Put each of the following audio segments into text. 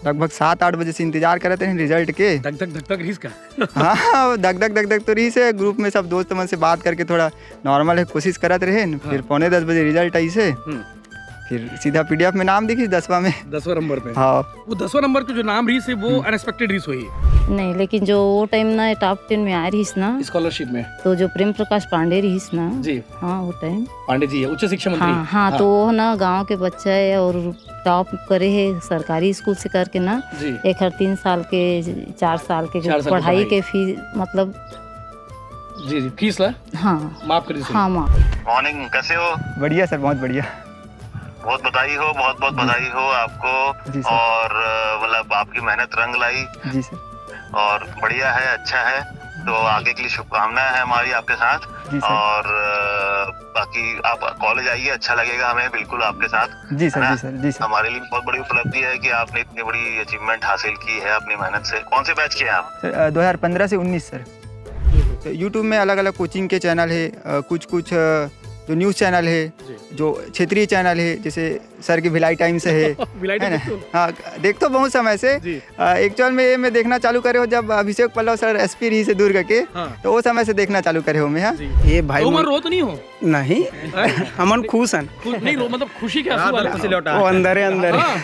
लगभग 7-8 बजे से इंतजार कर रहे थे रिजल्ट के। धक धक धक धक रही इसका। हाँ, धक धक तो रही से ग्रुप में सब दोस्त मन से बात करके थोड़ा नॉर्मल है कोशिश करत रहे। फिर 9:45 बजे रिजल्ट आई से फिर सीधा पीडीएफ में नाम दिखी 10वां में, 10वां नंबर पे। हाँ, वो 10वां नंबर के जो नाम रही से वो अनएक्सपेक्टेड रही हुई नहीं, लेकिन जो वो टाइम ना टॉप 10 में आ रहीस ना, स्कॉलरशिप में। तो जो प्रेम प्रकाश पांडे रहीस ना जी हाँ वो टाइम पांडे जी है उच्च शिक्षा मंत्री। हाँ, तो वो ना गांव के बच्चा है और टॉप करे है सरकारी स्कूल से करके ना जी। एक हर 3 साल के 4 साल के 4 जो साल की पढ़ाई पढ़ाई। के फीस मतलब जी जी फीस ला हाँ माफ कर दीजिए। हाँ माँ मॉर्निंग, कैसे हो? बढ़िया सर, बहुत बढ़िया। बहुत बधाई हो, बहुत बहुत बधाई हो आपको। जी सर। और मतलब आपकी मेहनत रंग लाई जी सर। और बढ़िया है, अच्छा है। तो आगे के लिए शुभकामनाएं हैं हमारी आपके साथ। जी सर। और बाकी आप कॉलेज आइए, अच्छा लगेगा हमें बिल्कुल आपके साथ। जी सर। है ना? जी सर। जी सर। हमारे लिए बहुत बड़ी उपलब्धि है कि आपने इतनी बड़ी अचीवमेंट हासिल की है अपनी मेहनत से। कौन से बैच के हैं आप? सर 2015 से 19 सर। तो यूट्यूब में अलग अलग कोचिंग के चैनल है, कुछ जो न्यूज़ चैनल है, जो क्षेत्रीय चैनल है, जैसे सर की भिलाई टाइम्स है भिलाई है ना। टाइम्स हाँ, देखते हो बहुत समय से। जी। एक्चुअल में ये मैं देखना चालू करे हो जब अभिषेक पल्लव सर एसपी रही से दूर के, हाँ। तो वो समय से देखना चालू करे हो मैं। हाँ, ये भाई उमर रो तो नहीं हो? नहीं हमन खुश हन नहीं रो मतलब खुशी के आंसू वाला। वो अंदर है अंदर हाँ,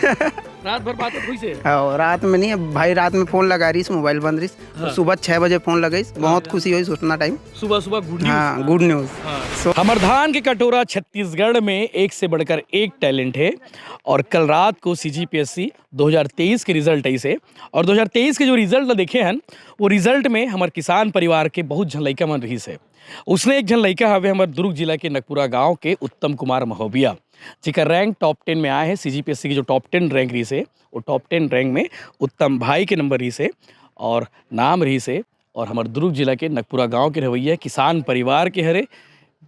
रात भर बात हुई से। हाँ, रात में नहीं भाई, रात में फोन लगा रही मोबाइल बंद रही तो सुबह 6 बजे फोन लगाई, बहुत खुशी हुई उतना टाइम। सुबह सुबह गुड न्यूज। हाँ, गुड न्यूज। हमरधान के कटोरा छत्तीसगढ़ में एक से बढ़कर एक टैलेंट है। और कल रात को CGPSC 2023 के रिजल्ट आई से, और 2023 के जो रिजल्ट देखे हैं वो रिजल्ट में हमारे किसान परिवार के बहुत झन लइका मन रही से। उसने एक झन लइका हवे हमारे दुर्ग जिला के नकपुरा गांव के उत्तम कुमार महोबिया, जिसका रैंक टॉप 10 में आए हैं। CGPSC की जो टॉप 10 रैंक रही से, वो टॉप 10 रैंक में उत्तम भाई के नंबर रही से और नाम रही से। और हमारे दुर्ग जिला के नकपुरा गांव के रवैया किसान परिवार के हरे,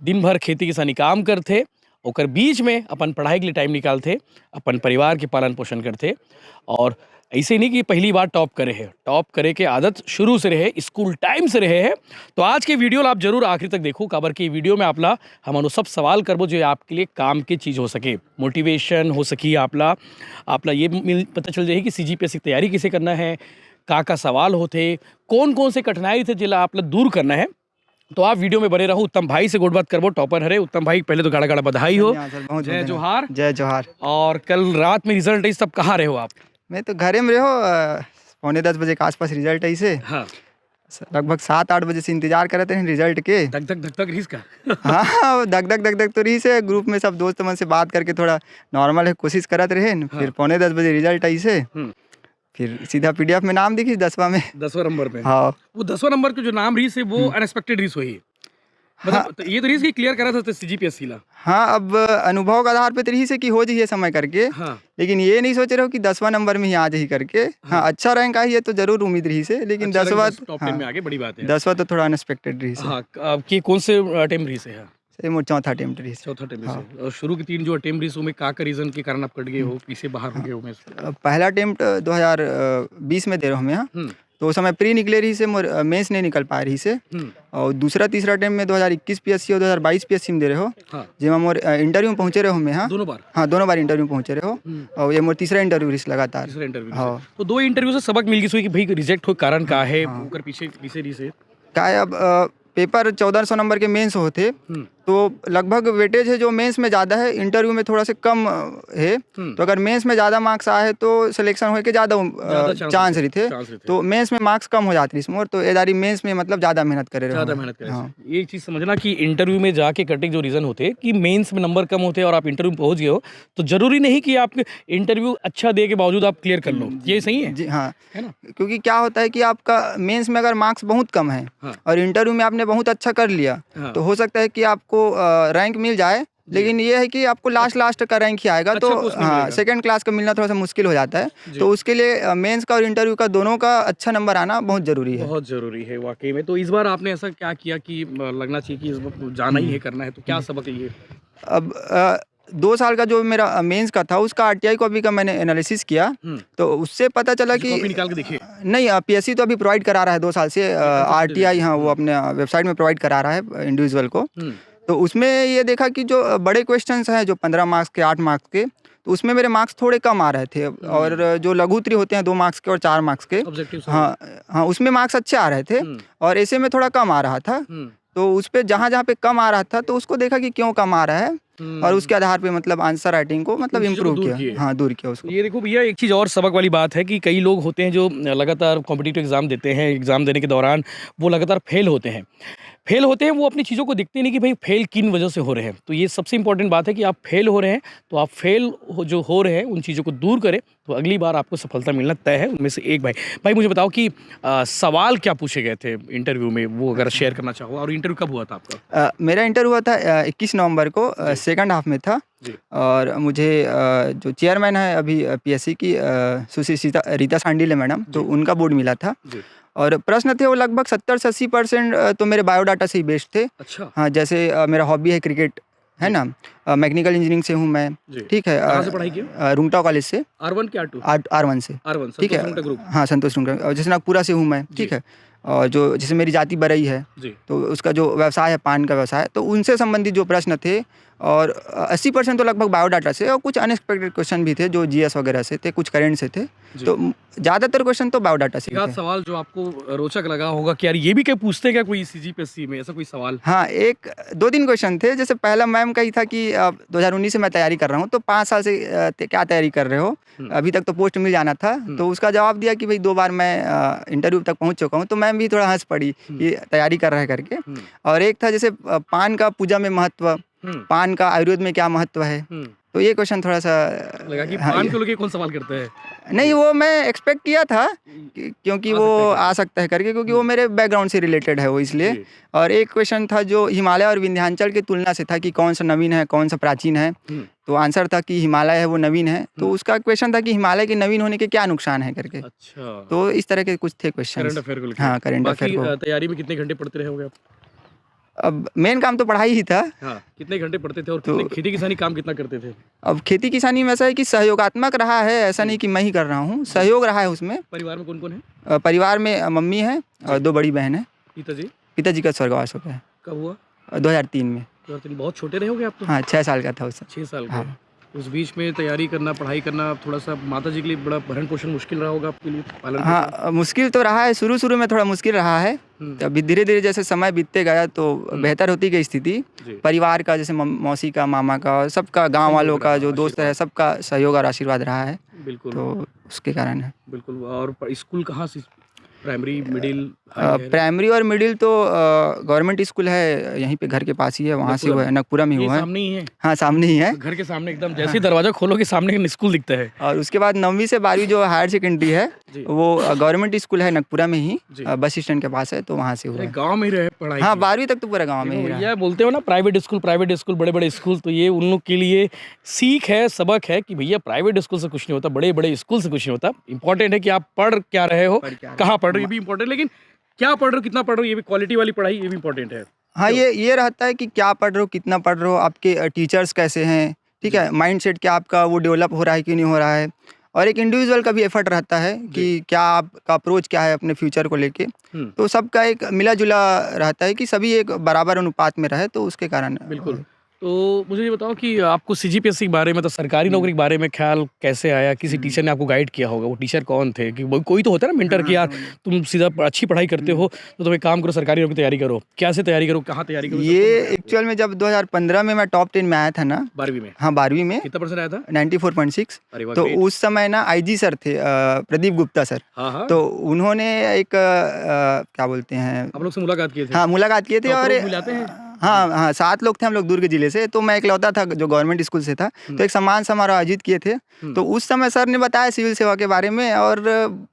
दिन भर खेती किसानी काम करते, ओकर बीच में अपन पढ़ाई के लिए टाइम निकालते, अपन परिवार के पालन पोषण करते। और ऐसे नहीं कि पहली बार टॉप करे है, टॉप करे के आदत शुरू से रहे, स्कूल टाइम से रहे है। तो आज के वीडियो आप जरूर आखिरी तक देखो, काबर की वीडियो में आपला हम सब सवाल करबो जो आपके लिए काम के चीज़ हो सके, मोटिवेशन हो सकी आपला ये पता चल जाए कि CGPSC की तैयारी कैसे करना है, का सवाल होते, कौन कौन से कठिनाई थे जिला आपला दूर करना है। तो आप वीडियो में बने रहो। उत्तम भाई से गुड बात करबो, टॉपर हरे। उत्तम भाई पहले तो गाड़ा गाड़ा बधाई हो, धन्यवाद सर, बहुत जय धन्यवाद। जोहार। जय जोहार। और कल रात में रिजल्ट आई, सब कहाँ रहे हो आप? मैं तो घरे में रहो, 9:45 बजे के आसपास रिजल्ट आई से। हाँ, लगभग 7-8 बजे से इंतजार कर रहे थे रिजल्ट के। धक धक धक धक रही इसका। हाँ, धक धक तो रही से ग्रुप में सब दोस्त मन से बात करके थोड़ा नॉर्मल है कोशिश करत रहे। फिर 9:45 बजे रिजल्ट आई से फिर सीधा पीडीएफ में नाम दिखी 10वां में, 10वां नंबर पे। हाँ। वो 10वां नंबर के जो नाम रही से वो अनएक्सपेक्टेड रही हुई, मतलब तो ये तो रही क्लियर करा था CGPSC ला। हाँ, अब अनुभव के आधार पे तो रही से कि हो जाइए समय करके। हाँ। लेकिन ये नहीं सोच रहे हो कि 10वां नंबर में ही आ जाही करके। हाँ, अच्छा रैंक आई है तो जरूर उम्मीद रही से, लेकिन अच्छा, 10वां टॉप 10 में आगे बड़ी बात है। 10वां तो थोड़ा अनएक्सपेक्टेड रही से। हाँ, आपकी कौन से अटेम्प्ट रही से है? ये मोर चौथा अटेम्प्ट रही से। चौथा अटेम्प्ट से। और शुरू के 3 जो अटेम्प्ट रही उसमें का रीजन के कारण आप कट गए हो, किसे बाहर हो गए हो में से? पहला अटेम्प्ट 2020 में दे रहा हूँ मैं। हाँ, तो उस समय प्री निकले रही से, मोर मेंस नहीं निकल पाए रही से। और दूसरा तीसरा अटेम्प्ट में 2021 PSC और 2022 PSC में दे रहे हो। हाँ। जिसमें मोर इंटरव्यू में पहुँचे रहे हो मैं। हाँ, दोनों बार? हाँ, दोनों बार इंटरव्यू में पहुँचे रहे हो। और ये मोर तीसरा इंटरव्यू रही लगातार। तीसरा इंटरव्यू। हाँ। तो 2 इंटरव्यू से सबक मिल गई कि भाई रिजेक्ट हो कारण का है, ओकर पीछे किसे रही से? क्या है, अब पेपर 1400 नंबर के मेंस होते, तो लगभग वेटेज है जो मेंस में ज़्यादा है, इंटरव्यू में थोड़ा से कम है। तो अगर मेंस में ज़्यादा मार्क्स आए तो सिलेक्शन होने के ज़्यादा चांस रही थे। तो मेंस में मार्क्स कम हो जाती इसमें, तो एदारी मेंस में मतलब ज़्यादा मेहनत करे रहे। ज़्यादा मेहनत करें। ये चीज़ समझना कि इंटरव्यू में जाके कटिंग जो रीज़न होते कि मेंस में नंबर कम होते और आप इंटरव्यू में पहुंच गए हो, तो जरूरी नहीं कि आप इंटरव्यू अच्छा दे के बावजूद आप क्लियर कर लो। ये सही है जी। हाँ, है ना? क्योंकि क्या होता है कि आपका मेंस में अगर मार्क्स बहुत कम है और इंटरव्यू में आपने बहुत अच्छा कर लिया, तो हो सकता है कि आपको रैंक मिल जाए, लेकिन ये है कि आपको लास्ट का रैंक ही आएगा। अच्छा, तो हाँ, सेकंड क्लास का मिलना थोड़ा सा मुश्किल हो जाता है। तो उसके लिए मेंस का और इंटरव्यू का दोनों का अच्छा नंबर आना बहुत ज़रूरी है। बहुत ज़रूरी है वाकई में। तो इस बार आपने ऐसा क्या किया कि लगना चाहिए कि इस बार जाना ही है, करना है, तो क्या सबक लिए? अब 2 साल का जो मेरा मेंस का था उसका RTI कॉपी का मैंने एनालिसिस किया, तो उससे पता चला कि कॉपी निकाल के देखिए। नहीं, PSC तो अभी प्रोवाइड करा रहा है 2 साल से RTI। हाँ, वो अपने वेबसाइट में प्रोवाइड करा रहा है इंडिविजुअल को। तो उसमें ये देखा कि जो बड़े क्वेश्चंस हैं जो 15 मार्क्स के, 8 मार्क्स के, तो उसमें मेरे मार्क्स थोड़े कम आ रहे थे, और जो लघु उत्तरीय होते हैं 2 मार्क्स के और 4 मार्क्स के, ऑब्जेक्टिव हाँ हाँ, उसमें मार्क्स अच्छे आ रहे थे, और ऐसे में थोड़ा कम आ रहा था। तो उस पे जहाँ पे कम आ रहा था तो उसको देखा कि क्यों कम आ रहा है, और उसके आधार पे मतलब आंसर राइटिंग को मतलब उन चीज़ों को इम्प्रूव दूर किया, किए। हाँ दूर किया उसको। ये देखो भैया, एक चीज़ और सबक वाली बात है कि कई लोग होते हैं जो लगातार कॉम्पिटिटिव एग्ज़ाम देते हैं, एग्ज़ाम देने के दौरान वो लगातार फेल होते हैं। फेल होते हैं, वो अपनी चीज़ों को देखते नहीं कि भाई फेल किन वजह से हो रहे हैं। तो ये सबसे इंपॉर्टेंट बात है कि आप फेल हो रहे हैं, तो आप फेल जो हो रहे हैं उन चीज़ों को दूर करें, तो अगली बार आपको सफलता मिलना तय है। उनमें से एक भाई मुझे बताओ कि सवाल क्या पूछे गए थे इंटरव्यू में, वो अगर शेयर करना चाहो, और इंटरव्यू कब हुआ था आपका? मेरा इंटरव्यू हुआ था 21 नवंबर को, सेकंड हाफ में था। जी। और मुझे जो चेयरमैन है अभी पीएससी की, सुश्री रीता सांडिले मैडम, तो उनका बोर्ड मिला था। जी। और प्रश्न थे वो लगभग 70 से 80% तो मेरे बायोडाटा से ही बेस्ड थे। अच्छा। हाँ, जैसे मेरा हॉबी है क्रिकेट, है ना, मैकेनिकल इंजीनियरिंग से हूँ मैं, जी। ठीक है। कहाँ से पढ़ाई की? रुंगटा कॉलेज से, R1 के R2? R1 से, R1, ठीक है। संतोष रुंगटा ग्रुप। हाँ, संतोष रुंगटा, और जैसे नागपुरा से हूँ मैं, ठीक है। और जो जैसे मेरी जाति बरई है, जी। तो उसका जो व्यवसाय है पान का व्यवसाय, तो उनसे संबंधित जो प्रश्न थे, और 80% तो लगभग बायोडाटा से, और कुछ अनएक्सपेक्टेड क्वेश्चन भी थे जो जीएस वगैरह से थे, कुछ करेंट से थे। तो ज़्यादातर क्वेश्चन तो बायोडाटा से एक ही आध थे। सवाल जो आपको रोचक लगा होगा कि यार ये भी क्या पूछते हैं क्या कोई सीजीपीएससी में, ऐसा कोई सवाल? हाँ, 1-2-3 क्वेश्चन थे। जैसे पहला मैम का ही था कि 2019 से मैं तैयारी कर रहा हूँ, तो 5 साल से क्या तैयारी कर रहे हो, अभी तक तो पोस्ट मिल जाना था। तो उसका जवाब दिया कि भाई 2 बार मैं इंटरव्यू तक पहुँच चुका हूँ। तो मैम भी थोड़ा हंस पड़ी कि तैयारी कर रहा है करके। और एक था जैसे पान का पूजा में महत्व, पान का आयुर्वेद में क्या महत्व है, तो ये क्वेश्चन थोड़ा सा लगा कि हाँ, पान को लेके कौन सवाल करते हैं? नहीं, वो मैं एक्सपेक्ट किया था क्योंकि वो आ सकता है करके, क्योंकि वो मेरे बैकग्राउंड से रिलेटेड है वो, इसलिए। जी। और एक क्वेश्चन था जो हिमालय और विंध्याचल की तुलना से था कि कौन सा नवीन है, कौन सा प्राचीन है। तो आंसर था कि हिमालय है वो नवीन है। तो उसका क्वेश्चन था कि हिमालय के नवीन होने के क्या नुकसान है करके। अच्छा। तो इस तरह के कुछ थे क्वेश्चन। करंट अफेयर को लेके। हाँ, करंट बाकी अफेयर को। तैयारी में कितने घंटे पढ़ते रहे होगे आप? अब मेन काम तो पढ़ाई ही था। हाँ, कितने घंटे पढ़ते थे और कितने खेती किसानी काम कितना करते थे? अब खेती किसानी में ऐसा है कि सहयोगात्मक रहा है, ऐसा नहीं कि मैं ही कर रहा हूँ, सहयोग रहा है उसमें। परिवार में कौन कौन है? परिवार में मम्मी है और 2 बड़ी बहन है। पिताजी? पिताजी का स्वर्गवास हो गया कब हुआ? 2003 में। बहुत छोटे रहे होगे आप तो? हाँ, 6 साल का था उस समय। 6 साल का। हाँ। उस बीच में तैयारी करना, पढ़ाई करना, थोड़ा सा माता जी के लिए बड़ा भरण पोषण मुश्किल रहा होगा आपके लिए पालन करना? हाँ, मुश्किल तो रहा है, शुरू में थोड़ा मुश्किल रहा है। अभी धीरे-धीरे जैसे समय बीतते गया तो बेहतर होती गई स्थिति। परिवार का, जैसे मौसी का, मामा का, सबका, गांव वालों का, जो दोस्त है, सबका सहयोग और आशीर्वाद रहा है। बिल्कुल। तो उसके कारण है। बिल्कुल। और स्कूल कहाँ से? Primary, middle, high? प्राइमरी और मिडिल तो गवर्नमेंट स्कूल है, यहीं पे घर के पास ही है, वहाँ से हुआ है, नगपुरा में ये हुआ है। सामने ही है? हाँ, सामने ही है। घर के सामने एकदम, जैसे ही दरवाजा खोलोगे सामने स्कूल दिखता है। और उसके बाद 9वीं से 12वीं जो हायर सेकेंडरी है, वो गवर्नमेंट स्कूल है नगपुरा में ही, बस स्टैंड के पास है, तो वहाँ से हुआ है। गाँव में ही रहे पढ़ाई? हाँ, 12वीं तक तो पूरा गाँव में ही रहा। भैया बोलते हो ना प्राइवेट स्कूल, बड़े-बड़े स्कूल, तो ये उन लोग के लिए सीख है, सबक है कि भैया प्राइवेट स्कूल से कुछ नहीं होता, बड़े-बड़े स्कूल से कुछ नहीं होता। इंपॉर्टेंट है कि आप पढ़ क्या रहे हो, कहाँ पढ़ रहे हो, ये भी इंपॉर्टेंट, लेकिन क्या पढ़ रहे हो, कितना पढ़ रहे हो, ये भी क्वालिटी वाली पढ़ाई, ये भी इंपॉर्टेंट है। हाँ, ये रहता है कि क्या पढ़ रहे हो, कितना पढ़ रहे हो, आपके टीचर्स कैसे हैं, ठीक है, माइंडसेट क्या आपका वो डेवलप हो रहा है कि नहीं हो रहा है। और एक इंडिविजुअल का भी एफर्ट रहता है कि क्या आपका अप्रोच क्या है अपने फ्यूचर को लेके। तो सबका एक मिला जुला रहता है कि सभी एक बराबर अनुपात में रहे, तो उसके कारण। बिल्कुल। तो मुझे ये बताओ कि आपको सीजीपीएससी के बारे में, तो सरकारी नौकरी के बारे में ख्याल कैसे आया? किसी टीचर ने आपको गाइड किया होगा, वो टीचर कौन थे? कि कोई तो होता है ना मेंटर कि यार तुम सीधा अच्छी पढ़ाई करते हो तो तुम एक काम करो, सरकारी नौकरी की तैयारी करो। कैसे तैयारी करो, कहाँ तैयारी करो? ये एक्चुअल में जब 2015 में मैं टॉप 10 में आया था ना, 12वीं में? हाँ, 12वीं में कितना परसेंट आया था? 94.6। अरे वाह, तो ग्रेट। उस समय ना आईजी सर थे, प्रदीप गुप्ता सर। हाँ। तो उन्होंने एक क्या बोलते हैं, आप लोग से मुलाकात किए थे? हाँ, मुलाकात किए थे। और मिलाते हैं? हाँ, 7 लोग थे हम लोग दुर्ग जिले से। तो मैं इकलौता था जो गवर्नमेंट स्कूल से था। तो एक सम्मान समारोह आयोजित किए थे। तो उस समय सर ने बताया सिविल सेवा के बारे में, और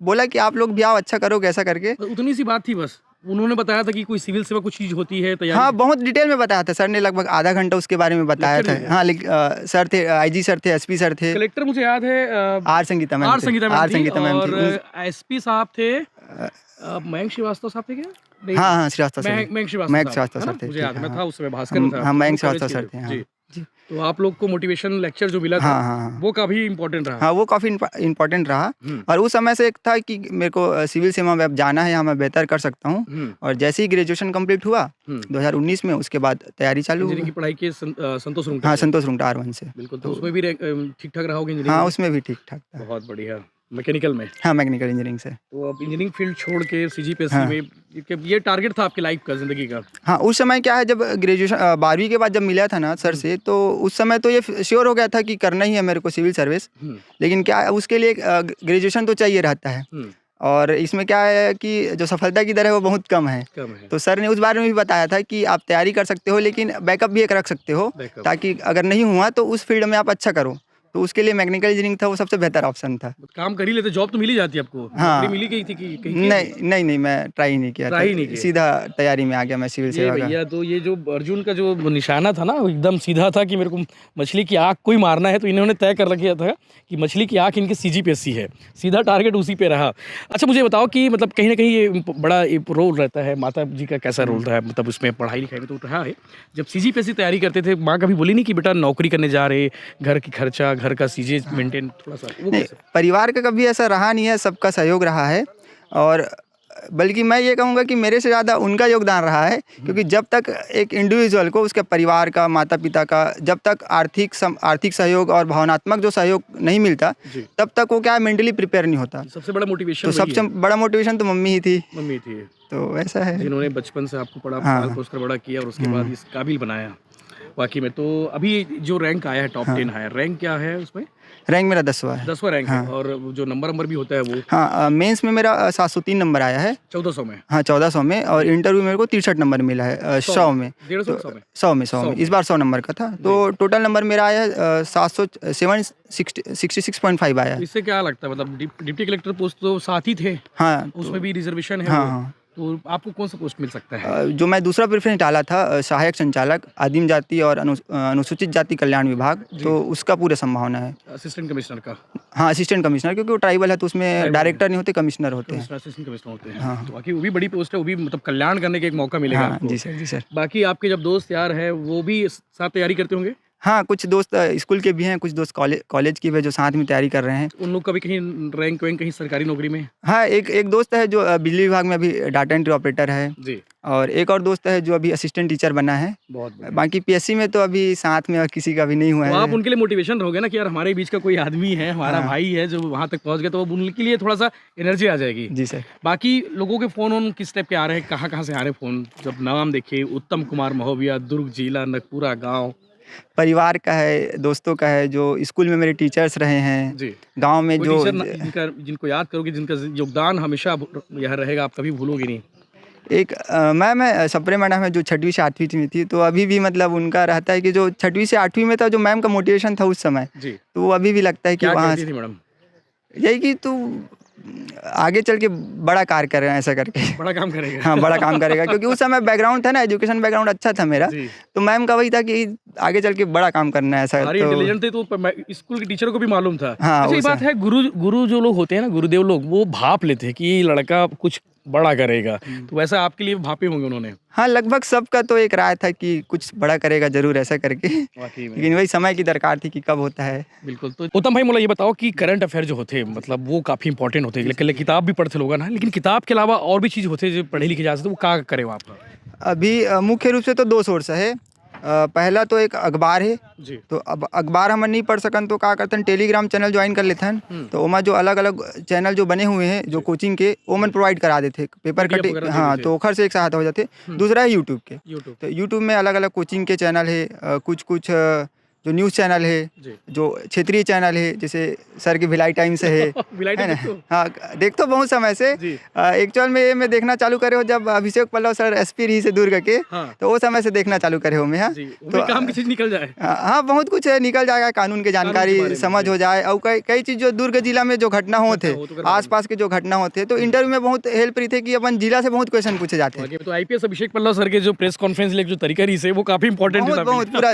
बोला कि आप लोग भी आओ, अच्छा करोगे ऐसा करके। उतनी सी बात थी बस? उन्होंने बताया था कि कोई सिविल सेवा कुछ चीज़ होती है तैयारी? हाँ, बहुत डिटेल में बताया था सर ने, लगभग आधा घंटा उसके बारे में बताया था। हाँ, सर थे, आईजी सर थे, एसपी सर थे। कलेक्टर मुझे याद है आर संगीता मैम थी। और एसपी साहब थे मयंक श्रीवास्तव साहब थे क्या? हाँ, श्रीवास्तव सर, मयंक श्रीवास्तव सर थे। मुझे याद, मैं था उस समय भास्कर में था। हाँ, मयंक श्रीवास्तव सर थे। जी। जी। तो आप लोग को मोटिवेशन लेक्चर जो मिला था हाँ, हाँ, हाँ। वो काफी इम्पोर्टेंट रहा। हाँ, वो काफ़ी इम्पोर्टेंट रहा। और उस समय से एक था कि मेरे को सिविल सेवा में अब जाना है, यहाँ मैं बेहतर कर सकता हूँ। और जैसे ही ग्रेजुएशन कंप्लीट हुआ 2019 में, उसके बाद तैयारी चालू इंजीनियरिंग की हुई। पढ़ाई के संतोष रुंगटा हाँ, से। संतोष रुंगटा R1 से। बिल्कुल, तो उसमें भी ठीक ठाक रहा होगा इंजीनियरिंग हाँ, में? उसमें भी ठीक-ठाक था। बहुत बढ़िया। मैकेनिकल में? हाँ, मैकेनिकल इंजीनियरिंग से। तो अब इंजीनियरिंग फील्ड छोड़ के सीजीपीएससी हाँ। में ये टारगेट था आपकी लाइफ का, जिंदगी का? हाँ, उस समय क्या है, जब ग्रेजुएशन 12वीं के बाद जब मिला था ना सर से, तो उस समय तो ये श्योर हो गया था कि करना ही है मेरे को सिविल सर्विस। लेकिन क्या है, उसके लिए ग्रेजुएशन तो चाहिए रहता है। और इसमें क्या है कि जो सफलता की दर है वो बहुत कम है। तो सर ने उस बारे में भी बताया था कि आप तैयारी कर सकते हो, लेकिन बैकअप भी एक रख सकते हो, ताकि अगर नहीं हुआ तो उस फील्ड में आप अच्छा करो। तो उसके लिए मैकेनिकल इंजीनियरिंग था, वो सबसे बेहतर ऑप्शन था। काम कर ही लेते, जॉब तो मिल ही जाती है आपको। हाँ। नौकरी मिली गई थी कि कहीं की? नहीं, मैं ट्राई नहीं किया ट्राई था। नहीं किया। सीधा तैयारी में आ गया मैं सिविल ये सेवा का। भैया, तो ये जो अर्जुन का जो निशाना था ना, वो एकदम सीधा था कि मेरे को मछली की आँख को ही मारना है। तो इन्होंने तय कर रखा था कि मछली की आँख इनकी सीजीपीएससी है, सीधा टारगेट उसी पे रहा। अच्छा, मुझे बताओ कि मतलब कहीं ना कहीं ये बड़ा रोल रहता है, माता जी का कैसा रोल रहा है, मतलब उसमें पढ़ाई लिखाई में तो रहा है। जब सीजीपीएससी तैयारी करते थे, माँ कभी बोली नहीं कि बेटा नौकरी करने जा रहे, घर की खर्चा, घर का चीजें मेंटेन थोड़ा सा वो नहीं, कैसे? परिवार का कभी ऐसा रहा नहीं है, सबका सहयोग रहा है। और बल्कि मैं ये कहूँगा कि मेरे से ज़्यादा उनका योगदान रहा है, क्योंकि जब तक एक इंडिविजुअल को उसके परिवार का, माता पिता का, जब तक आर्थिक सहयोग और भावनात्मक जो सहयोग नहीं मिलता, तब तक वो क्या है, मेंटली प्रिपेयर नहीं होता। सबसे बड़ा मोटिवेशन तो सबसे बड़ा मोटिवेशन तो मम्मी ही थी। मम्मी थी, तो ऐसा है। जिन्होंने बचपन से आपको पढ़ा, हाँ। पाल पोस कर बड़ा किया और उसके बाद इस काबिल बनाया वाकई में। तो अभी जो रैंक आया है, टॉप 10 आया, रैंक क्या है उसमें? रैंक मेरा 10वां है। 10वां रैंक है। और जो नंबर भी होता है वो? हाँ, मेंस में मेरा 703 नंबर आया है। 1400 में? हाँ, 1400 में। और इंटरव्यू मेरे को 63 नंबर मिला है 100 में। 100 में 100 में इस बार 100 नंबर का था। तो टोटल नंबर मेरा आया है 766.5 आया है। इससे क्या लगता है, मतलब डिप्टी कलेक्टर पोस्ट तो साथ ही थे? हाँ, उसमें भी रिजर्वेशन है? हाँ। तो आपको कौन सा पोस्ट मिल सकता है? जो मैं दूसरा प्रेफरेंस डाला था, सहायक संचालक आदिम जाति और अनुसूचित जाति कल्याण विभाग, तो उसका पूरा संभावना है। असिस्टेंट कमिश्नर का? हाँ, असिस्टेंट कमिश्नर, क्योंकि वो ट्राइबल है तो उसमें डायरेक्टर नहीं होते, कमिश्नर होते हैं। असिस्टेंट कमिश्नर होते हैं। तो बाकी वो भी बड़ी पोस्ट है, वो भी मतलब कल्याण करने का एक मौका मिलेगा हाँ, आपको। जी सर। बाकी आपके जब दोस्त यार है वो भी साथ तैयारी करते होंगे? हाँ, कुछ दोस्त स्कूल के भी हैं, कुछ दोस्त कॉलेज के भी, जो साथ में तैयारी कर रहे हैं। उन लोग का भी कहीं रैंक वैंक कहीं सरकारी नौकरी में? हाँ, एक दोस्त है जो बिजली विभाग में अभी डाटा एंट्री ऑपरेटर है जी। और एक और दोस्त है जो अभी असिस्टेंट टीचर बना है। बहुत बढ़िया। बाकी पीएससी में तो अभी साथ में और किसी का भी नहीं हुआ तो है। आप उनके लिए मोटिवेशन रहोगे ना कि यार हमारे बीच का कोई आदमी है, हमारा भाई है जो वहाँ तक पहुँच गया, तो अब उनके लिए थोड़ा सा एनर्जी आ जाएगी। जी सर। बाकी लोगों के फ़ोन किस टाइप के आ रहे हैं, कहाँ से आ रहे हैं फ़ोन? जब नाम देखे, उत्तम कुमार महोबिया, दुर्ग जिला, नगपुरा गाँव। परिवार का है, दोस्तों का है, जो स्कूल में मेरे टीचर्स रहे हैं जी। गांव में, कोई जो टीचर जिनको याद करोगे, जिनका योगदान हमेशा यह रहेगा, आप कभी भूलोगे नहीं? एक मैं सप्रे मैडम है जो 6वीं से 8वीं में थी, तो अभी भी मतलब उनका रहता है कि जो 6वीं से 8वीं में था, जो मैम का मोटिवेशन था उस समय, तो वो अभी भी लगता है कि क्या वहाँ कहती थी मैडम? यही कि तू आगे चल के बड़ा कार्य कर रहे हैं, ऐसा करके। बड़ा काम करेगा। हाँ, बड़ा काम करेगा, क्योंकि उस समय बैकग्राउंड था ना, एजुकेशन बैकग्राउंड अच्छा था मेरा, तो मैम का वही था कि आगे चल के बड़ा काम करना है, ऐसा। इंटेलिजेंट थे तो स्कूल के टीचरों को भी मालूम था। हाँ, अच्छा, ये बात है, गुरु जो लोग होते हैं ना, गुरुदेव लोग, वो भाप लेते हैं कि ये लड़का कुछ बड़ा करेगा, तो वैसा आपके लिए भापे होंगे उन्होंने? हाँ, लगभग सबका तो एक राय था कि कुछ बड़ा करेगा जरूर, ऐसा करके। लेकिन वही समय की दरकार थी कि कब होता है। बिल्कुल। तो उत्तम भाई, मुझे ये बताओ कि करंट अफेयर जो होते हैं, मतलब वो काफ़ी इंपॉर्टेंट होते हैं, लेकिन किताब भी पढ़ते लोग ना, लेकिन किताब के अलावा और भी चीज़ होते हैं जो पढ़े लिखे जा सकते, वो क्या करे आपका? अभी मुख्य रूप से तो 2 सोर्स है। पहला तो एक अखबार है जी। तो अब अखबार हम नहीं पढ़ सकन तो क्या करते हैं, टेलीग्राम चैनल ज्वाइन कर लेते हैं। तो वहाँ जो अलग अलग चैनल जो बने हुए हैं जो कोचिंग के, वो मन प्रोवाइड करा देते, पेपर कटिंग। हाँ, तो खर्च एक सहायता हो जाते। दूसरा है यूट्यूब के। तो यूट्यूब में अलग अलग कोचिंग के चैनल है, कुछ जो न्यूज़ चैनल है, जो क्षेत्रीय चैनल है, जैसे सर की भिलाई टाइम्स है ना। हाँ, देखते बहुत समय से। एक्चुअल में ये मैं देखना चालू करे हो जब अभिषेक पल्लव सर एसपी रही से दुर्ग के, तो वो समय से देखना चालू करे हो मैं। हाँ, तो काम की चीज निकल जाए। हाँ, बहुत कुछ है, निकल जाएगा, कानून की जानकारी समझ हो जाए, और कई चीज़ जो दुर्ग जिला में जो घटना होते, आसपास के जो घटना होते, तो इंटरव्यू में बहुत हेल्प रही थे कि अपन जिला से बहुत क्वेश्चन पूछे जाते हैं। तो आईपीएस अभिषेक पल्लव सर के जो प्रेस कॉन्फ्रेंस जो तरीका रही से, वो काफी इंपॉर्टेंट था। बहुत पूरा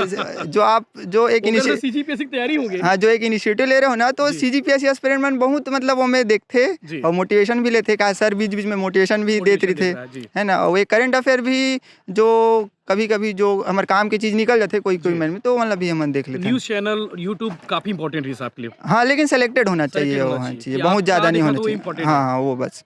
जो एक सीजीपीएससी की तैयारी होगी। हाँ, जो एक इनिशिएटिव ले रहे हो ना, तो सीजीपीएससी एस्पिरेंट में बहुत मतलब वो में देखते और मोटिवेशन भी लेते, क्या सर बीच बीच में मोटिवेशन भी देते थे, है ना। और ये करंट अफेयर भी जो कभी कभी जो हमारे काम की चीज़ निकल जाते कोई कोई महीने में, तो मतलब भी हम देख लेते हैं। न्यूज़ चैनल यूट्यूब काफ़ी इंपॉर्टेंट है आपके लिए। हाँ, लेकिन सेलेक्टेड होना चाहिए, वो होना हाँ चाहिए। चाहिए, कि बहुत आप ज़्यादा कहाँ नहीं देखा होना तो वो चाहिए। important हाँ है। हाँ, वो बस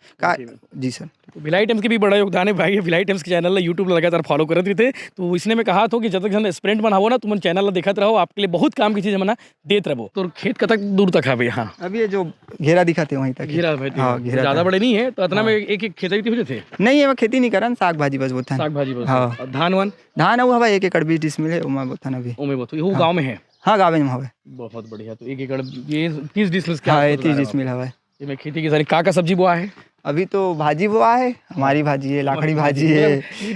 जी सर। भिलाई टाइम्स के भी बड़ा योगदान है भाई, भिलाई टाइम्स के चैनल यूट्यूब लगातार फॉलो करत रही थे, तो इसने में कहा था कि जब तक हम स्प्रिंट बनावो ना, तुम चैनल देखत रहो, आपके लिए बहुत काम की चीज़ मना देत रहो। तो खेत कतक दूर तक है भाई? हाँ, अभी ये जो घेरा दिखाते हैं वहीं तक है। घेरा भाई, हाँ, घेरा ज़्यादा था। बड़े नहीं है, तो इतना में एक एक खेती हो जाते। नहीं है, मैं खेती नहीं करन, साग भाजी बस बोता है। साग भाजी बस। हाँ। और धान वान धान है वो हवा 1 एकड़ 20 डिसमिल है, मैं बोता ना अभी। ओमे बोतो, ये गाँव में है। हाँ, गाँव में हवा। बहुत बढ़िया। तो 1 एकड़ ये 30 डिसमिल हाँ, 30 डिसमिल हवा। ये में खेती की सारी का सब्जी बोआ है? अभी तो भाजी बोआ है, हमारी भाजी है, लाखड़ी भाजी है। ये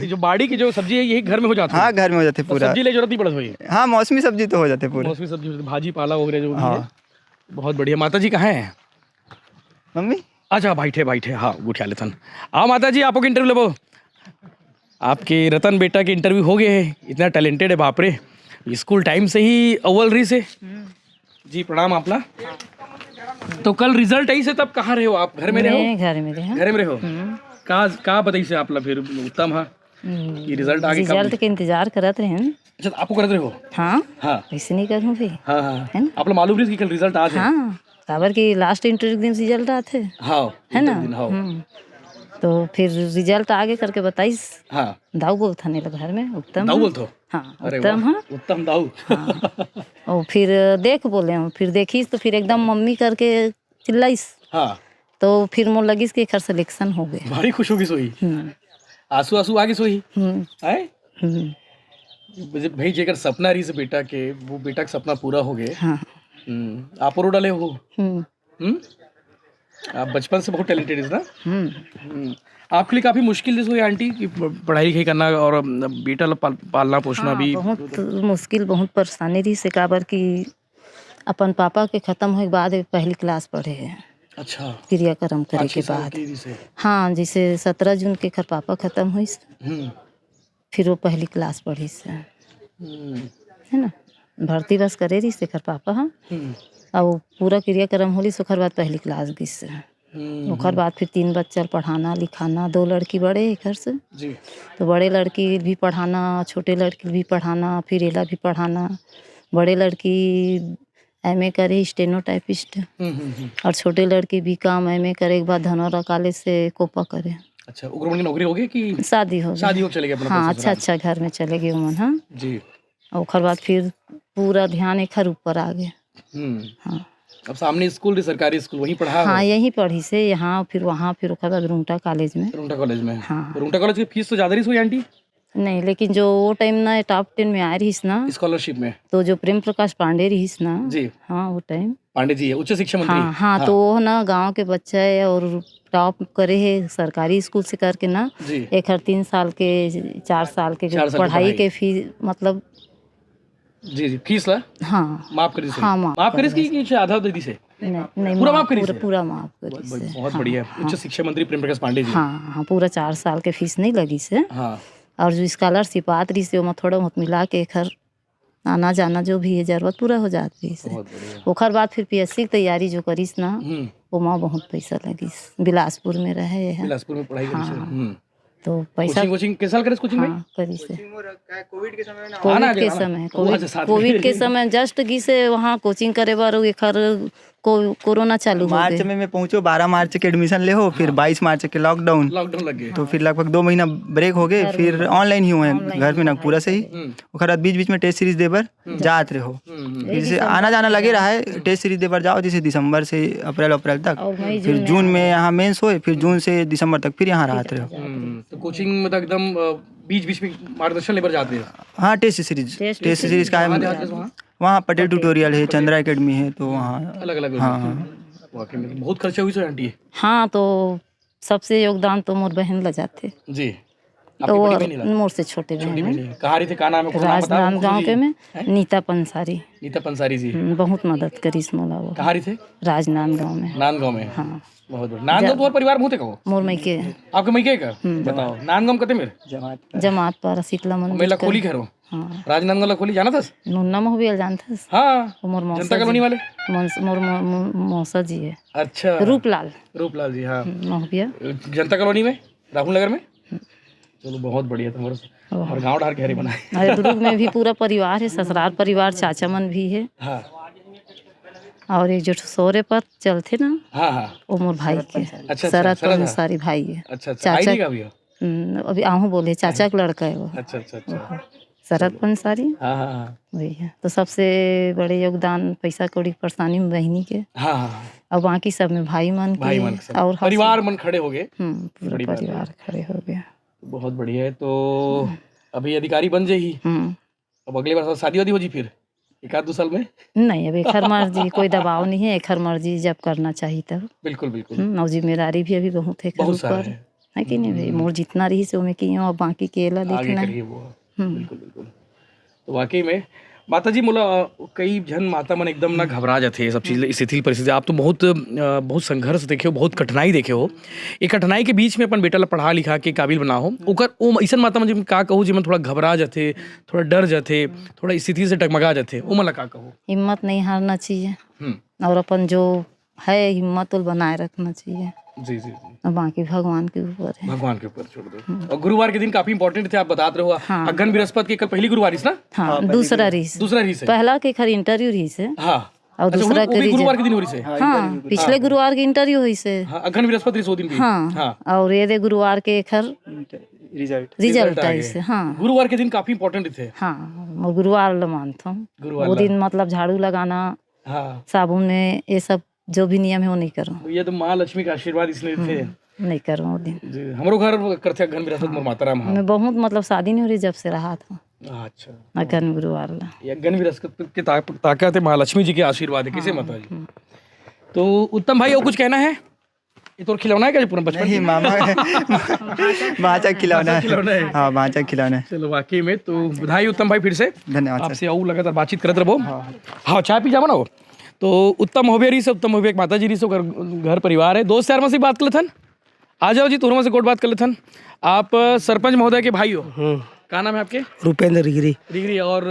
जो बाड़ी की जो सब्जी है यही घर में हो जाती है? हाँ, घर में हो जाते पूरा। सब्जी ले जरूरत नहीं पड़त भाई? हाँ, मौसमी सब्जी तो हो जाते पूरे। मौसमी सब्जी, भाजी पाला वगैरह जो भी हाँ। है। बहुत बढ़िया। माता जी कहाँ हैं? मम्मी अच्छा, बैठे हाँ, उठा लेथन। आओ माता जी, आपको इंटरव्यू लेबो। आपके रतन बेटा के इंटरव्यू हो गए है, इतना टैलेंटेड है, बाप रे। स्कूल टाइम से ही अव्वल रही से। जी प्रणाम आपला। तो कल रिजल्ट आई से तब कहाँ रहे हो आप? घर में रहो? मैं घर में रहे। घर में रहो। कहाँ बताई से आपला फिर उत्तम है ये रिजल्ट आगे कब? रिजल्ट के इंतजार करत रहे हैं। अच्छा, आपको करते रहे हो? हाँ, हाँ ऐसे नहीं करूँ फिर। हाँ हाँ, आपला मालूम नहीं कि कल रिजल्ट आज है? हाँ, काबर की लास्ट इंटरव्यू दिन रिजल्ट आते हाँ, है ना। हाँ तो फिर रिजल्ट आगे करके बताइस। हाँ। दाऊ बोल थाने लगा घर में, उत्तम दाऊ हाँ। बोलते हो? हाँ, अरे उत्तम वाह, हाँ। उत्तम दाऊ। और फिर देख बोले हम, फिर देखीस तो फिर एकदम मम्मी करके चिल्लाइस। हाँ, तो फिर मोर लगिस कि एकर सिलेक्शन हो गए। भारी खुश होगी सोई। आंसू आंसू आगे सोई है भाई। जेकर सपना रही से बेटा के, वो बेटा का सपना पूरा हो गए। हाँ। आप रो डाले हो। आप बचपन से बहुत टैलेंटेड है ना। आपके लिए काफी मुश्किल जैसे हुई आंटी कि पढ़ाई लिखाई करना और बेटा पालना पोसना भी? बहुत मुश्किल, बहुत परेशानी रही से, काबर की अपन पापा के खत्म होने के बाद पहली क्लास पढ़े हैं। अच्छा, क्रियाक्रम करे के बाद। हाँ, जैसे 17 जून के घर पापा खत्म हुई, फिर वो पहली क्लास पढ़ी से, है ना। भर्ती बस करे रही से घर पापा। हाँ, और पूरा क्रियाक्रम होली से ओकर बाद पहली क्लास गई से। ओकर बाद फिर 3 बच्चा पढ़ाना लिखाना, 2 लड़की बड़े घर से जी। तो बड़े लड़की भी पढ़ाना, छोटे लड़की भी पढ़ाना, फिर एला भी पढ़ाना। बड़े लड़की एमए करे स्टेनोटाइपिस्ट, और छोटे लड़की भी काम एमए करे के बाद धनौरा कॉलेज से कोपा करे। अच्छा, उग्र की नौकरी हो गई कि शादी हो गई? शादी हो चले गए अपना? हाँ, अच्छा घर में चले गए उमन। हाँ जी। और ओकर बाद फिर पूरा ध्यान एक ऊपर आ गए। हाँ, अब सामने स्कूल, सरकारी स्कूल, वहीं पढ़ा? हाँ, यहीं पढ़ी से, यहाँ फिर वहाँ, फिर ओकर बाद रूंटा कॉलेज में। रूंटा कॉलेज में? हाँ। रूंटा कॉलेज की फीस तो ज्यादा रही हुई आंटी? नहीं, लेकिन जो वो टाइम ना टॉप 10 में आ रही ना स्कॉलरशिप में, तो जो प्रेम प्रकाश पांडे रही ना जी। हाँ, वो टाइम पांडे जी है उच्च शिक्षा मंत्री। हाँ, हाँ, तो वो ना गांव के बच्चा है और टॉप करे है सरकारी स्कूल से करके ना जी। एक 3 साल के 4 साल के पढ़ाई के फीस मतलब जी जी फीस ला हाँ माफ कर दी से? हाँ, माफ करी कि आधा दे दी से? नहीं, पूरा माफ करी से? पूरा माफ करी से। बहुत बढ़िया। उच्च शिक्षा मंत्री प्रेम प्रकाश पांडे जी। हाँ हाँ, पूरा 4 साल के फीस नहीं लगी से। हाँ। और जो स्कॉलरशिप आत रही से, वो थोड़ा बहुत मिला के घर आना जाना जो भी है जरूरत पूरा हो जाती है। ओकर बाद फिर पीएससी की तैयारी जो करीस ना, वो माँ बहुत पैसा लगिस। बिलासपुर में रहे है, बिलासपुर में पढ़ाई करी से। तो पैसा कोचिंग किस साल करे कोचिंग में? हाँ, करी से कोविड के समय ना, कोविड के समय जस्ट गी से वहाँ कोचिंग करे बार एखर कोरोना चालू हो मार्च में मैं पहुंचो, 12 मार्च के एडमिशन ले हो, फिर 22 मार्च के लॉकडाउन लग गए। तो फिर लगभग 2 महीना ब्रेक हो गए, फिर ऑनलाइन ही हुए घर में ना पूरा सही। ओकर बाद बीच बीच में टेस्ट सीरीज देबर जात रहे हो, फिर जैसे आना जाना लगे रहा है। टेस्ट सीरीज देबर जाओ जैसे दिसंबर से अप्रैल तक, फिर जून में यहाँ मेंस हुए, फिर जून से दिसंबर तक फिर यहाँ रहते रहो। तो कोचिंग में तो एकदम बीच में मार्गदर्शन लेकर जाते हैं? हाँ, टेस्ट सीरीज का है वहाँ। पटेल ट्यूटोरियल है, चंद्रा एकेडमी है, तो वहाँ अलग। हाँ, वाकई में बहुत खर्चा हुई आंटी? हाँ, तो सबसे योगदान तो मोर बहन ल जाते जी। तो मोर से छोटे बहन कहाँ रही थे, का नाम है? राजनांदगांव के में नीता पंसारी। नीता पंसारी जी बहुत मदद करी मोला। वो कहाँ रही थे? राजनांदगांव में। नांदगांव में? हाँ, बहुत बढ़िया। नांदगांव तो परिवार बहुत है कहो? मोर मैके आपके मैके का बताओ। नांदगांव कते मेरे जमात पर शीतला मंदिर मेला खोली करो। हाँ, राजनांदगांव खोली जाना था? मुन्ना मोहबियल जानथस? हाँ, मोर जनता कॉलोनी वाले मोर मौसा जी है। अच्छा, रूपलाल जी। हाँ, मोहबिया जनता कॉलोनी में, राहुल नगर में। चलो बहुत बढ़िया तुम्हारा और गाँव डार गहरे बनाए। अरे दुर्ग में भी पूरा परिवार है, ससुराल परिवार, चाचा मन भी है। हाँ और एक जो सोरे पर चलते ना, हाँ हाँ। वो मोर भाई के अच्छा, शरद शरद, अंसारी भाई है। अच्छा अच्छा। आई नहीं का भी हो? अभी आहू बोले चाचा का लड़का है वो, अच्छा अच्छा अच्छा। शरद अंसारी हाँ हाँ हाँ वही है। तो सबसे बड़े योगदान पैसा कौड़ी की परेशानी में बहनी के, हाँ हाँ। और बाकी सब में भाई मन भाई मन के और परिवार मन खड़े हो गए। पूरा बड़ी बात है। परिवार खड़े हो गया। बहुत बढ़िया है। तो अभी अधिकारी बन जाएगी, अब अगली बार शादी वादी हो जी फिर एक आध 2 साल में? नहीं, अब एक हर मर्जी, कोई दबाव नहीं है, एक हर मर्जी जब करना चाहिए तब। बिल्कुल बिल्कुल। और जिम्मेदारी भी अभी बहुत है बहुत सारा ऊपर, है। है कि नहीं भाई? मोर जितना रही से मैं की हूँ, अब बाकी केला आगे देखना है। करिए वो। बिल्कुल बिल्कुल। तो वाकई में माता जी मोला कई जन माता मन एकदम ना घबरा जाते हैं सब चीज़ स्थिति परिस्थिति। आप तो बहुत संघर्ष देखे हो, बहुत कठिनाई देखे हो। एक कठिनाई के बीच में अपन बेटा ला पढ़ा लिखा के काबिल बना हो, ओकर ओ ऐसा माता मन का कहूँ जिमन थोड़ा घबरा जाते, थोड़ा डर जाते, थोड़ा स्थिति से डगमगा जाते, ओ मला का कहूँ? हिम्मत नहीं हारना चाहिए और अपन जो है हिम्मत वो बनाए रखना चाहिए। जी जी जी। और बाकी भगवान के ऊपर है। भगवान के ऊपर छोड़ दो। और गुरुवार के दिन काफी इंपॉर्टेंट थे, आप बताते रहो। हाँ। अगन बृहस्पति के कल पहली गुरुवार इस ना? हाँ, दूसरा रीस, दूसरा रीस है। पहला के खर इंटरव्यू रही से। हाँ। और दूसरा वो भी गुरुवार के दिन हो रही से। हाँ, पिछले गुरुवार के इंटरव्यू हुई से। हाँ, अगन बृहस्पति रीस वो दिन भी। हाँ, और ये दे गुरुवार के खर रिजल्ट आई से। हाँ, गुरुवार के दिन काफी इंपॉर्टेंट थे। हाँ, मैं गुरुवार ला मानता हूँ। वो दिन मतलब झाड़ू लगाना, हाँ, साबुन में ये सब जो भी नियम है वो नहीं करो। ये तो माँ लक्ष्मी का आशीर्वाद इसलिए थे। नहीं करो वो दिन। जी, हमारो घर करते अगन बृहस्पति मोर माता राम। मैं बहुत मतलब शादी नहीं हो रही जब से रहा था। अच्छा। अगन गुरुवार ला ये अगन बृहस्पति की ताकत है, महालक्ष्मी जी के आशीर्वाद है। किसे माता जी? तो उत्तम भाई और कुछ कहना है? ये तो खिलौना है क्या पूरा बचपन? नहीं मामा भाचा खिलौना है। हाँ, भाचा खिलौना है। चलो वाकई में तो बधाई उत्तम भाई फिर से। धन्यवाद सर। आपसे और लगातार बातचीत करते रहो। हाँ, चाय पी जाओ ना वो। तो उत्तम हो रही से, उत्तम हो एक माता जी रही से, घर परिवार है। दोस्त यार से बात कर लेथन। आ जाओ जी, तुरंत से कोट बात कर लेथन। आप सरपंच महोदय के भाई हो? क्या नाम है आपके? रुपेंद्र गिरी। डिग्री। और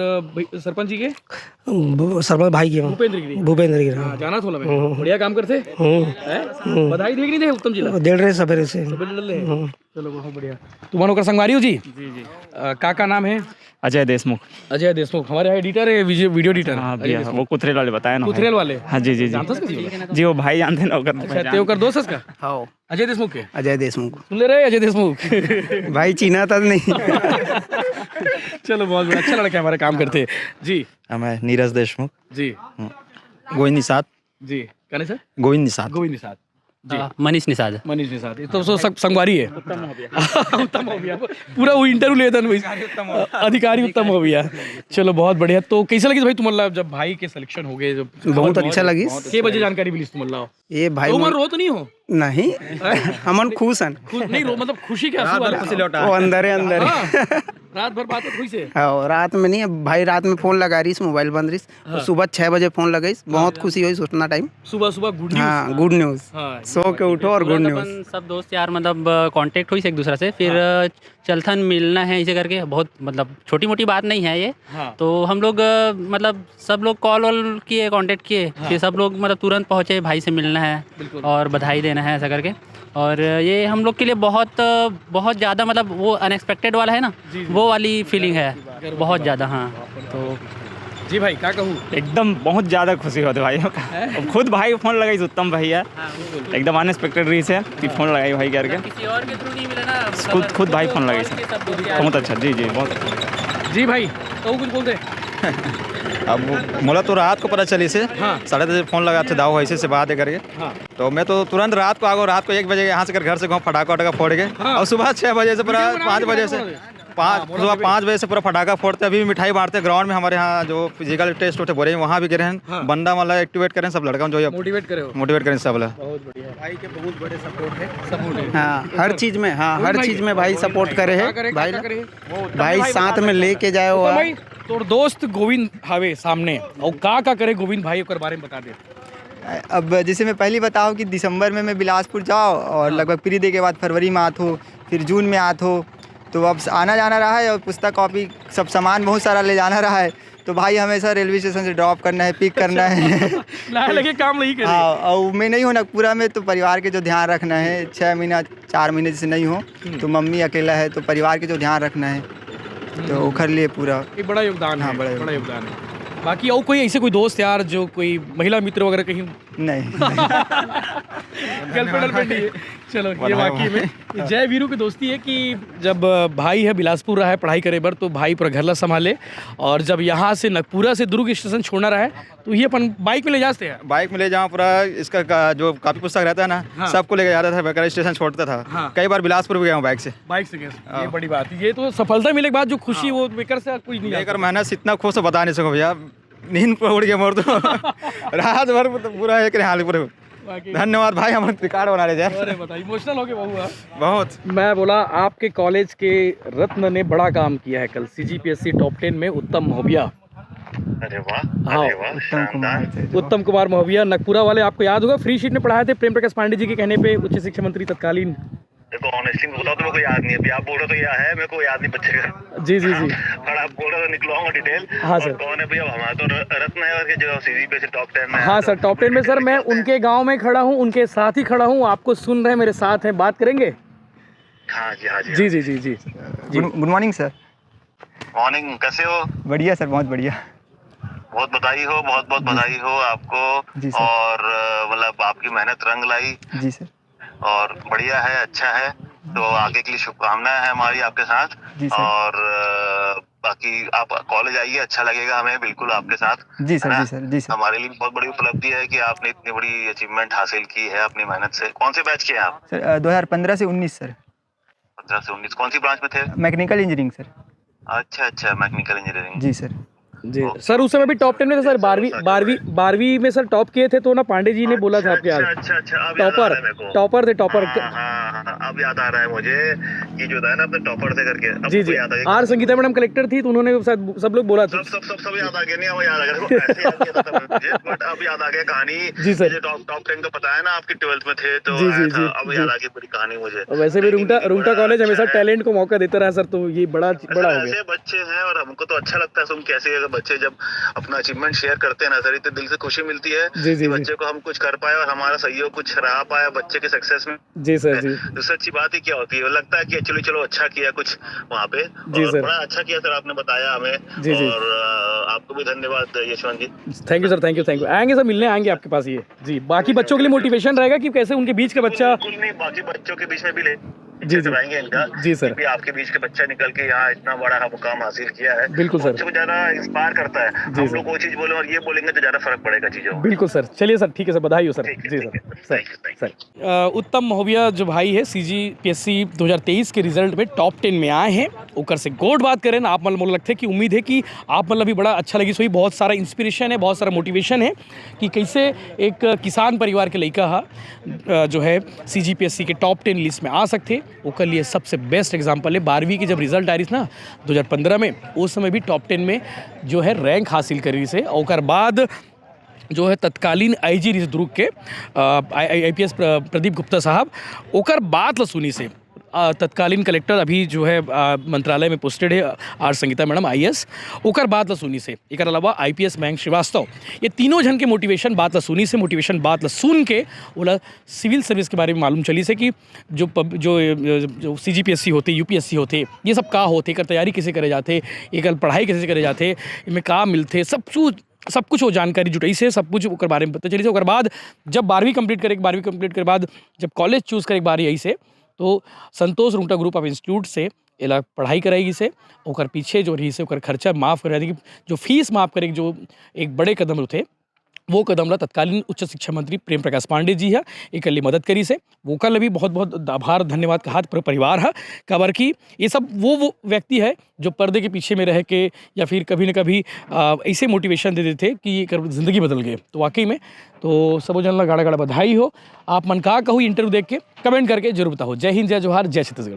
सरपंच जी के? सरपंच भाई के भूपेंद्र गिरी। भूपेंद्र गिरी। हाँ, जाना था मैं। बढ़िया काम करते। बधाई देख नहीं थे उत्तम जी ला? डेढ़ रहे सवेरे से। चलो बहुत बढ़िया। तुम्हारा ओकर संगवारी हो जी? जी जी। का नाम है? अजय देशमुख। अजय देशमुख हमारे एडिटर है, वीडियो एडिटर। हाँ भैया, वो कुथरेल वाले बताया ना। कुथरेल वाले? हाँ जी जी जी जी, वो भाई जानते ना। अच्छा, ते ओकर दोस्त का? हाँ, अजय देशमुख के? अजय देशमुख। सुन ले रहे अजय देशमुख? भाई चीना था नहीं। चलो बहुत बढ़िया, अच्छा लड़का हमारा काम करते जी। मैं नीरज देशमुख जी। गोविंद निषाद जी कहने सर? गोविंद निषाद। गोविंद निषाद जी। मनीष निषाद। मनीष निषाद। ये तो संगवारी है। उत्तम हो गया। पूरा वो इंटरव्यू लेता है अधिकारी उत्तम हो गया। चलो बहुत बढ़िया। तो कैसा लगी भाई तुम्हारा जब भाई के सिलेक्शन हो गए? बहुत अच्छा लगी। 6 बजे जानकारी मिली तुम्हारा? ये भाई रो तो नहीं हो? नहीं, हमन खुश हन। नहीं रो मतलब खुशी के आंसू वाला? वो अंदर है। रात भर बात हुई से? हाँ, रात में नहीं, भाई रात में फोन लगा रही, मोबाइल बंद रही। सुबह 6 बजे फोन लगाई, बहुत खुशी हुई उतना टाइम। सुबह सुबह गुड न्यूज। हाँ, गुड न्यूज। सो के उठो और गुड न्यूज। सब दोस्त यार मतलब कांटेक्ट हुई एक दूसरे से, फिर चलथन मिलना है इसे करके। बहुत मतलब छोटी मोटी बात नहीं है ये। तो हम लोग मतलब सब लोग कॉल वॉल किए, कांटेक्ट किए, फिर सब लोग मतलब तुरंत पहुँचे, भाई से मिलना है और बधाई देना है ऐसा करके। और ये हम लोग के लिए बहुत बहुत ज़्यादा मतलब वो अनएक्सपेक्टेड वाला है ना, वो वाली फीलिंग है बहुत ज़्यादा। हाँ तो जी भाई क्या कहूँ, एकदम बहुत ज़्यादा खुशी होती भाई। खुद भाई फोन लगाई उत्तम भैया, एकदम अनएक्सपेक्टेड रही से कि फोन लगाई भाई करके। किसी और के थ्रू नहीं मिला ना, खुद भाई फोन लगाई से। बहुत अच्छा। जी जी बहुत अच्छा। जी भाई तो कुछ बोलते? अब मोला तो रात को पता चली से। हाँ। 10:30 फोन लगा थे दाऊ ऐसे से बात करके। हाँ। तो मैं तो तुरंत रात को रात को 1 बजे यहाँ से घर से फटाका वटाका फोड़ के। हाँ। और सुबह 6 बजे से पूरा 5 बजे से सुबह 5 बजे से पूरा फटाका फोड़ते। अभी भी मिठाई बांटते ग्राउंड में। हमारे यहाँ जो फिजिकल टेस्ट होते बोले वहाँ भी गिरे हैं। हाँ। बंदा वाला एक्टिवेट करें सब लड़का जो मोटिवेट करें सब। बहुत बढ़िया, भाई के बहुत बड़े सपोर्ट है। हाँ, हर चीज में। हाँ, हर चीज में भाई सपोर्ट करे है। भाई साथ में लेके जाए वो। तो दोस्त गोविंद हावे सामने और का करे गोविंद भाई के बारे में बता दे। अब जैसे मैं पहले बताऊँ कि दिसंबर में मैं बिलासपुर जाओ और लगभग प्री डे के बाद फरवरी में आत हो, फिर जून में आत हो। तो अब आना जाना रहा है और पुस्तक कॉपी सब सामान बहुत सारा ले जाना रहा है। तो भाई हमेशा रेलवे स्टेशन से ड्रॉप करना है, पिक करना है। लाए लगे काम नहीं करे। हाँ, और मैं नहीं हूँ नागपुरा में, तो परिवार के जो ध्यान रखना है, 6 महीना 4 महीने जैसे नहीं हो तो मम्मी अकेला है, तो परिवार के जो ध्यान रखना है तो ओखर लिए पूरा एक बड़ा योगदान हाँ, है, बड़ा बड़ा योगदान है। बाकी और कोई ऐसे कोई दोस्त यार जो कोई महिला मित्र वगैरह कहीं नहीं। गर्लफ्रेंड है? चलो ये वाकई में जय वीरू की दोस्ती है कि जब भाई है बिलासपुर रहा है पढ़ाई करे बर, तो भाई पूरा घरला संभाले, और जब यहाँ से नागपुरा से दुर्ग स्टेशन छोड़ना रहा है तो ये अपन बाइक में ले जाते हैं। बाइक में ले जाऊँ, पूरा इसका जो कापी पुस्तक रहता है ना, हाँ। सबको लेके जाता था, बगैर स्टेशन छोड़ता था। हाँ। कई बार बिलासपुर भी गया हूँ बाइक से। बाइक से कैसे? ये बड़ी बात है। ये तो सफलता मिले के बाद जो खुशी वो बेकर से कोई नहीं लेकर मेहनत से इतना खुश बता नहीं सको भैया, नींद पर उड़ गया मोर तो। रात भर तो पूरा एक हाल पूरे। वाकई। धन्यवाद भाई, हम रिकॉर्ड बना रहे थे। अरे बताइए, इमोशनल हो गए बहु आप। बहुत। मैं बोला आपके कॉलेज के रत्न ने बड़ा काम किया है कल, CGPSC टॉप 10 में उत्तम महोबिया। अरे वाह, हाँ, अरे वाह, उत्तम कुमार शानदार। थे जो- उत्तम कुमार महोबिया नागपुरा वाले, आपको याद होगा फ्री शीट में पढ़ाए थे प्रेम प्रकाश पांडे जी के कहने पे, उच्च शिक्षा मंत्री तत्कालीन। देखो ऑनेस्टली बताओ तो मेरे को याद नहीं है, अभी आप बोल रहे हो तो यह है, मेरे को याद नहीं बच्चे का। जी जी जी। और आप बोल रहे हो तो निकलवाऊंगा डिटेल। हाँ, सर। और कौन है भैया? हमारा तो रत्न है और जो CGPSC टॉप 10 में है। हाँ सर, टॉप 10 में सर मैं उनके गांव में खड़ा हूँ, उनके साथ ही खड़ा हूँ, आपको सुन रहे हैं, मेरे साथ हैं, बात करेंगे। हाँ जी, हाँ जी। जी जी जी जी। Good morning sir. मॉर्निंग, कैसे हो? बढ़िया सर, बहुत बढ़िया। बहुत बधाई हो, बहुत बहुत बधाई हो आपको। जी सर। और मतलब आपकी मेहनत रंग लाई, जी सर। और बढ़िया है, अच्छा है। तो आगे के लिए शुभकामनाएं हैं हमारी आपके साथ। जी सर। और बाकी आप कॉलेज आइए, अच्छा लगेगा हमें बिल्कुल आपके साथ। जी सर, है ना? जी सर, जी सर। हमारे लिए बहुत बड़ी उपलब्धि है कि आपने इतनी बड़ी अचीवमेंट हासिल की है अपनी मेहनत से। कौन से बैच के हैं आप? सर 2015 से 19 सर। 15 से 19 कौन सी ब्रांच में थे? Mechanical engineering sir. अच्छा अच्छा, मैकेनिकल इंजीनियरिंग। जी सर। जी सर, उस समय भी टॉप 10 में थे सर, 12वीं में सर टॉप किए थे, तो ना पांडे जी ने बोला था आपके अच्छा आज अच्छा अच्छा, अब याद आ रहा है मेरे को। टॉपर थे, टॉपर। हाँ, हाँ, हाँ, अब याद आ रहा है मुझे कि जो था ना अपने टॉपर थे करके। अब जी मुझे जी। याद आ गया। आर संगीता मैडम कलेक्टर थी, तो उन्होंने शायद सब लोग बोला था। सब याद आ गया, नहीं अब याद आ गया। ऐसे याद किया था मुझे, बट अब याद आ गया कहानी। जी सर। मुझे टॉप 10 का पता है ना, आपकी 12th में थे तो जी, जी, आया था। जी, अब जी। याद आ गई पूरी कहानी मुझे। और वैसे भी रुंगटा कॉलेज हमेशा टैलेंट को मौका देता रहा सर, तो ये बड़ा हो गया। ऐसे बच्चे हैं और हमको तो अच्छा लगता है सुन कैसे अगर बच्चे जब अपना अचीवमेंट शेयर करते हैं ना सर, इतने दिल से खुशी मिलती है जी, जी, कि जी। बच्चे को हम कुछ कर पाए और हमारा सहयोग कुछ रहा पाया बच्चे के सक्सेस में। जी सर जी। दूसरी अच्छी बात ही क्या होती है, वो लगता है कि चलो अच्छा किया कुछ वहाँ पे। जी और सर। बड़ा अच्छा किया सर, आपने बताया हमें। जी, जी। और आपको भी धन्यवाद Yashwant ji. Thank you sir, thank you. आएंगे सर, मिलने आएंगे आपके पास ये। जी, बाकी बच्चों के लिए मोटिवेशन रहेगा कि कैसे उनके बीच का बच्चा। बिल्कुल नहीं, बाकी बच्चों के बीच में भी ले जी, जी। कराएंगे इनका। जी, सर। क्योंकि आपके बीच के बच्चा निकल के यहाँ इतना बड़ा मुकाम हासिल किया है। बिल्कुल सर। बच्चों को ज्यादा इंस्पायर करता है। जी, हम सर। लोग वो चीज बोले और ये बोलेंगे तो ज्यादा फर्क पड़ेगा चीजों में। बिल्कुल सर, चलिए सर, ठीक है सर, बधाई हो सर। ठीक है, जी ठीक सर। है। Sir Thank you, thank you. Sir उत्तम महोबिया जो भाई है CGPSC 2023 के रिजल्ट में टॉप 10 में आए हैं, ओकर से गोड बात करें ना, आप मतलब मोला लगता है कि उम्मीद है कि आप मतलब भी बड़ा अच्छा लगी सोई, बहुत सारा इंस्पिरेशन है, बहुत सारा मोटिवेशन है कि कैसे एक किसान परिवार के लड़का जो है CGPSC के टॉप 10 लिस्ट में आ सकते। ओकर लिए सबसे बेस्ट एग्जाम्पल है 12वीं की जब रिजल्ट आ रही ना 2015 में, उस समय भी टॉप 10 में जो है रैंक हासिल करी से। ओकर बाद जो है तत्कालीन IG रही दुर्ग के IPS प्रदीप गुप्ता साहब, ओकर बात ला सुनी से तत्कालीन कलेक्टर अभी जो है मंत्रालय में पोस्टेड है आर संगीता मैडम IAS, ओकर बात ला सुनी से। एक अलावा IPS मयंक श्रीवास्तव, ये तीनों जन के मोटिवेशन बात ला सुनी से, मोटिवेशन बात ला सुन के ओला सिविल सर्विस के बारे में मालूम चली से कि जो CGPSC होते, UPSC होते, ये सब का होते, कर तैयारी कैसे करे जाते, एक पढ़ाई कैसे करे जाते, इनमें का मिलते, सब कुछ वो जानकारी जुटाई से, सब कुछ ओकर बारे में पता चली से। ओकर बाद जब 12वीं कंप्लीट करे बाद जब कॉलेज चूज़ करे बारी यही से, तो संतोष रुंगटा ग्रुप ऑफ इंस्टीट्यूट से एला पढ़ाई कराएगी से। ओकर पीछे जो रही से ओकर खर्चा माफ़ करे, जो फीस माफ़ करे, जो एक बड़े कदम थे, वो कदम ला तत्कालीन उच्च शिक्षा मंत्री प्रेम प्रकाश पांडे जी है एक लिए मदद करी से। वो कल भी बहुत बहुत आभार धन्यवाद का हाथ पर परिवार है काबर कि ये सब वो व्यक्ति है जो पर्दे के पीछे में रह के या फिर कभी न कभी ऐसे मोटिवेशन दे देते कि ये ज़िंदगी बदल गए। तो वाकई में तो सबो जन ला गाड़ा गाड़ा बधाई हो। आप मन का कहूँ इंटरव्यू देख के कमेंट करके जरूर बताओ। जय हिंद, जय जोहार, जय छत्तीसगढ़।